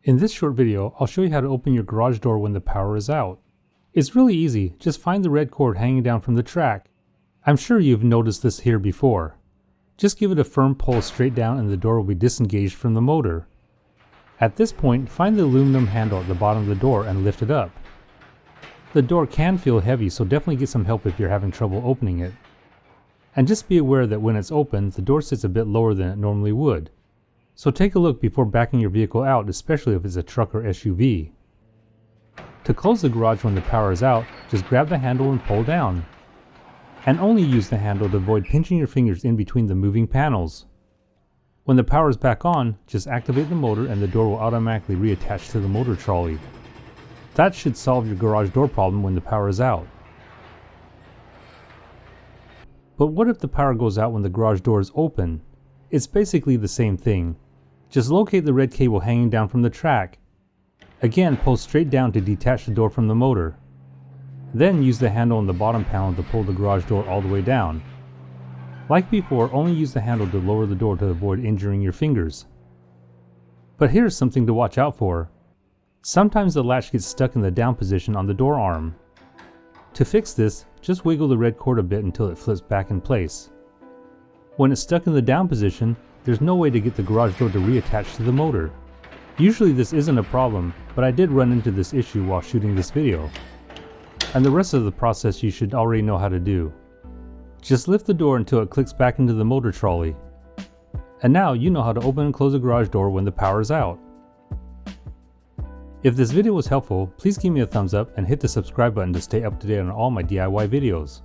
In this short video, I'll show you how to open your garage door when the power is out. It's really easy, just find the red cord hanging down from the track. I'm sure you've noticed this here before. Just give it a firm pull straight down and the door will be disengaged from the motor. At this point, find the aluminum handle at the bottom of the door and lift it up. The door can feel heavy, so definitely get some help if you're having trouble opening it. And just be aware that when it's open, the door sits a bit lower than it normally would. So take a look before backing your vehicle out, especially if it's a truck or SUV. To close the garage when the power is out, just grab the handle and pull down. And only use the handle to avoid pinching your fingers in between the moving panels. When the power is back on, just activate the motor and the door will automatically reattach to the motor trolley. That should solve your garage door problem when the power is out. But what if the power goes out when the garage door is open? It's basically the same thing. Just locate the red cable hanging down from the track. Again, pull straight down to detach the door from the motor. Then use the handle on the bottom panel to pull the garage door all the way down. Like before, only use the handle to lower the door to avoid injuring your fingers. But here's something to watch out for. Sometimes the latch gets stuck in the down position on the door arm. To fix this, just wiggle the red cord a bit until it flips back in place. When it's stuck in the down position, there's no way to get the garage door to reattach to the motor. Usually this isn't a problem, but I did run into this issue while shooting this video. And the rest of the process you should already know how to do. Just lift the door until it clicks back into the motor trolley. And now you know how to open and close a garage door when the power is out. If this video was helpful, please give me a thumbs up and hit the subscribe button to stay up to date on all my DIY videos.